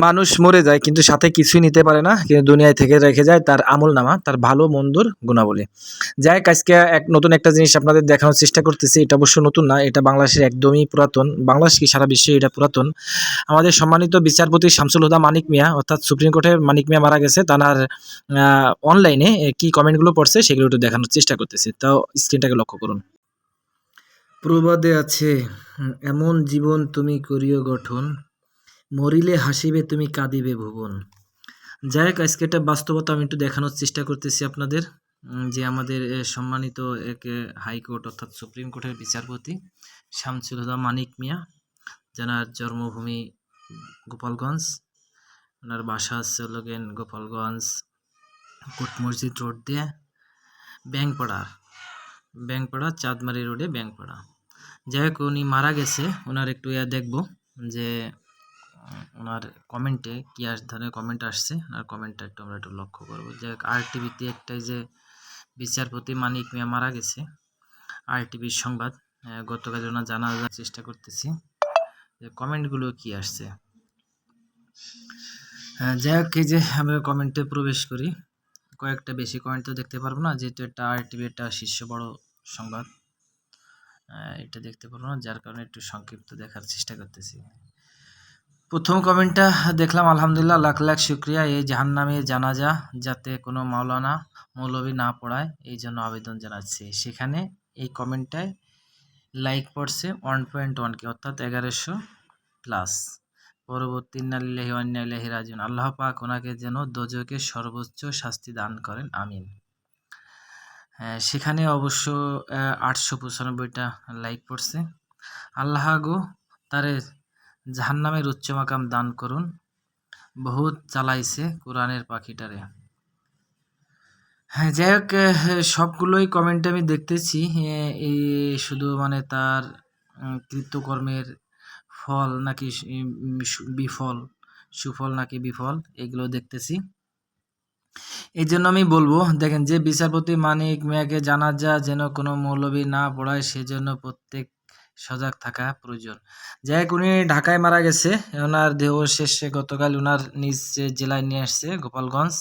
মানুষ মরে যায় কিন্তু সাথে কিছুই নিতে পারে না, কিন্তু দুনিয়ায় থেকে রেখে যায় তার আমলনামা, তার ভালো মন্দর গুণাবলী। যাই হোক, আজকে নতুন একটা জিনিস আপনাদের দেখানোর চেষ্টা করতেছি। এটা অবশ্য নতুন না, এটা বাংলাদেশের একদমই পুরাতন। বাংলাদেশ কি সারা বিশ্বে এটা পুরাতন। আমাদের সম্মানিত বিচারপতি শামসুল হুদা মানিক মিয়া, অর্থাৎ সুপ্রিম কোর্টের মানিক মিয়া মারা গেছে। তার অনলাইনে কি কমেন্টগুলো পড়ছে সেগুলো একটু দেখানোর চেষ্টা করতেছি, তাও স্ক্রিনটাকে লক্ষ্য করুন। প্রবাদে আছে, এমন জীবন তুমি করিও গঠন, মরিলে হাসিবে তুমি কাঁদিবে ভুবন। যাই হোক, আজকে একটা বাস্তবতা আমি একটু দেখানোর চেষ্টা করতেছি আপনাদের, যে আমাদের সম্মানিত এক হাইকোর্ট অর্থাৎ সুপ্রিম কোর্টের বিচারপতি শামসুল হুদা মানিক মিয়া, যার জন্মভূমি গোপালগঞ্জ, ওনার বাসা হচ্ছে লগেন গোপালগঞ্জ কোট মসজিদ রোড দিয়ে ব্যাংপাড়া চাঁদমারি রোডে ব্যাংপাড়া। যাই হোক, উনি মারা গেছে। ওনার একটু দেখবো যে ওনার কমেন্টে কী ধরনের কমেন্ট আসছে, ওনার কমেন্টটা আমরা একটু লক্ষ্য করবো। যাই হোক, RTV-তে একটাই যে বিচারপতি মানিক মিয়া মারা গেছে, RTV-র সংবাদ। গতকাল ওনার জানার চেষ্টা করতেছি যে কমেন্টগুলো কি আসছে। যাই হোক, এই যে আমরা কমেন্টে প্রবেশ করি, কয়েকটা বেশি কমেন্ট তো দেখতে পারবো না, যেহেতু এটা RTV একটা শীর্ষ বড় সংবাদ, এটা দেখতে পারবো না, যার কারণে একটু সংক্ষিপ্ত দেখার চেষ্টা করতেছি। প্রথম কমেন্টটা দেখলাম, আলহামদুলিল্লাহ, লাখ লাখ শুক্রিয়া। এই জাহান্নামে জানাজা যাতে কোনো মাওলানা মৌলবি না পড়ায়, এই জন্য আবেদন জানাচ্ছি। সেখানে এই কমেন্টটায় লাইক পড়ছে 1.1K, অর্থাৎ 1100+। পরবর্তী ইন্নালিল্লাহি ওয়া ইন্না ইলাইহি রাজিউন, আল্লাহ পাক ওনাকে যেন দোজখে সর্বোচ্চ শাস্তি দান করেন, আমিন। সেখানে অবশ্য 895টা লাইক পড়ছে। আল্লাহ গো তারে জাহান্নামের উচ্চ মাকাম দান করুন, বহুত চালাইছে কোরআনের পাখিটারে। হ্যাঁ, যাই হোক, সবগুলোই কমেন্টে আমি দেখতেছি, এই শুধু মানে তার কৃতকর্মের ফল নাকি বিফল, সুফল নাকি বিফল, এগুলো দেখতেছি। এই জন্য আমি বলবো, দেখেন, যে বিচারপতি মানিক মিয়াকে জানাজা যেন কোনো মৌলবি না পড়ায়, সেজন্য প্রত্যেক সজাগ থাকা প্রয়োজন। যাই হোক, উনি ঢাকায় মারা গেছে। ওনার দেহ শেষে গতকাল ওনার নিজ জেলায় নিয়ে আসছে, গোপালগঞ্জ।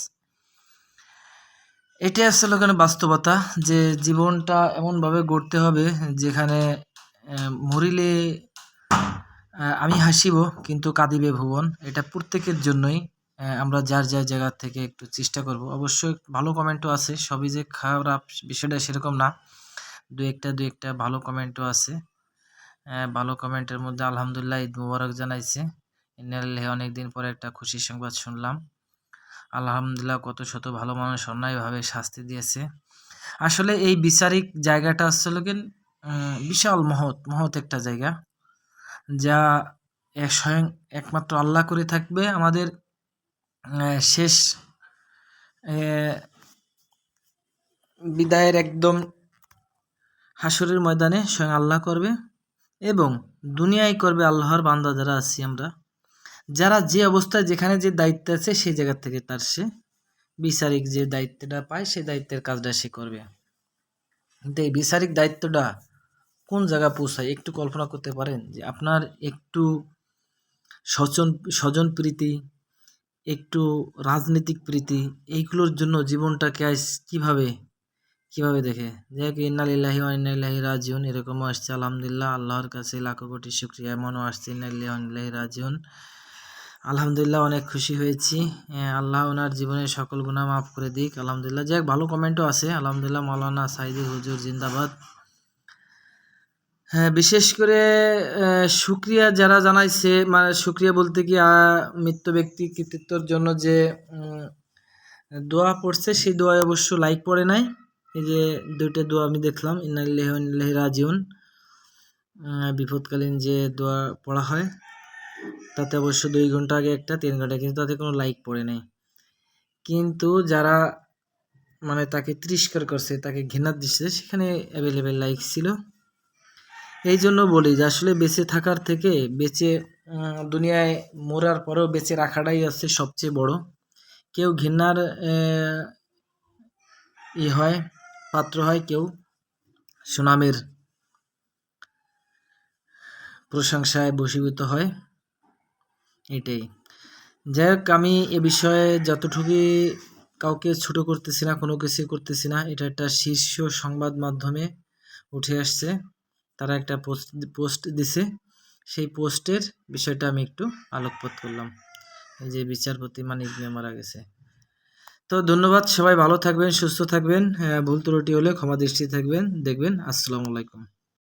এটাই আসলে ওখানে বাস্তবতা, যে জীবনটা এমনভাবে গড়তে হবে যেখানে মরিলে আমি হাসিব কিন্তু কাঁদিবে ভুবন। এটা প্রত্যেকের জন্যই। আমরা যার যার জায়গা থেকে একটু চেষ্টা করব। অবশ্যই ভালো কমেন্টও আছে, সবই যে খারাপ বিষয়টা সেরকম না, দু একটা ভালো কমেন্টও আছে। ভালো কমেন্টের মধ্যে আলহামদুলিল্লাহ, ঈদ মুবারক জানাইছে। ইন্নালিল্লাহি, অনেকদিন পরে একটা খুশির সংবাদ শুনলাম। আলহামদুলিল্লাহ, কত শত ভালো মানুষ অন্যায়ভাবে শাস্তি দিয়েছে। আসলে এই বিচারিক জায়গাটা আসলে বিশাল মহৎ একটা জায়গা, যা স্বয়ং একমাত্র আল্লাহ করে থাকবে। আমাদের শেষ বিদায়ের একদম হাসরের ময়দানে স্বয়ং আল্লাহ করবে, এবং দুনিয়ায় করবে আল্লাহর বান্দা যারা আছি আমরা, যারা যে অবস্থায় যেখানে যে দায়িত্ব আছে সেই জায়গা থেকে তার সে বিচারিক যে দায়িত্বটা পায় সেই দায়িত্বের কাজটা সে করবে। কিন্তু এই বিচারিক দায়িত্বটা কোন জায়গা পৌঁছায় একটু কল্পনা করতে পারেন? যে আপনার একটু স্বজন প্রীতি, একটু রাজনৈতিক প্রীতি, এইগুলোর জন্য জীবনটাকে আজ কিভাবে দেখে। যাই হোক, ইন্নালিল্লাহি ওয়া ইন্না ইলাইহি রাজিউন, এরকমও আসছে। আলহামদুলিল্লাহ, আল্লাহর কাছে লাখো কোটি শুকরিয়া। এমনও আসছে ইন্নালিল্লাহি ওয়া ইন্না ইলাইহি রাজিউন। আলহামদুলিল্লাহ, অনেক খুশি হয়েছি। আল্লাহ ওনার জীবনের সকল গুনাহ মাফ করে দিক। আলহামদুলিল্লাহ। যাই হোক, ভালো কমেন্টও আছে। আলহামদুলিল্লাহ, মাওলানা সাইদি হুজুর জিন্দাবাদ। হ্যাঁ, বিশেষ করে শুকরিয়া যারা জানাইছে, মানে শুকরিয়া বলতে কি, মৃত ব্যক্তি কৃতিত্বর জন্য যে দোয়া পড়ছে, সেই দোয়ায় অবশ্য লাইক পড়ে নাই। এই যে দুইটা দোয়া আমি দেখলাম, ইন্না লিল্লাহি ওয়া ইন্না ইলাইহি রাজিউন, বিপদকালীন যে দোয়া পড়া হয়, তাতে অবশ্য 2 ঘন্টা আগে একটা, 3 ঘন্টা, কিন্তু তাতে কোনো লাইক পড়ে নাই। কিন্তু যারা মানে তাকে তিরস্কার করছে, তাকে ঘৃণা দিচ্ছে, সেখানে অ্যাভেলেবেল লাইক ছিল। এই জন্য বলি যে আসলে বেঁচে থাকার থেকে দুনিয়ায় মরার পরেও বেঁচে রাখাটাই আছে সবচেয়ে বড়। কেউ ঘৃণার হয়, পাত্র হয়, কেউ সুনামের প্রশংসায় বশীভূত হয়, এটাই। যাই হোক, আমি এ বিষয়ে যতটুকুই কাউকে ছোট করতেছি না, কোনো কিছুই করতেছি না। এটা একটা শীর্ষ সংবাদ মাধ্যমে উঠে আসছে, তারা একটা পোস্ট দিছে, সেই পোস্টের বিষয়টা আমি একটু আলোকপাত করলাম। এই যে বিচারপতি মানিক মিয়া মারা গেছে। তো ধন্যবাদ, সবাই ভালো থাকবেন, সুস্থ থাকবেন, ভুল ত্রুটি হলে ক্ষমা দৃষ্টি থাকবেন দেখবেন। আসসালামু আলাইকুম।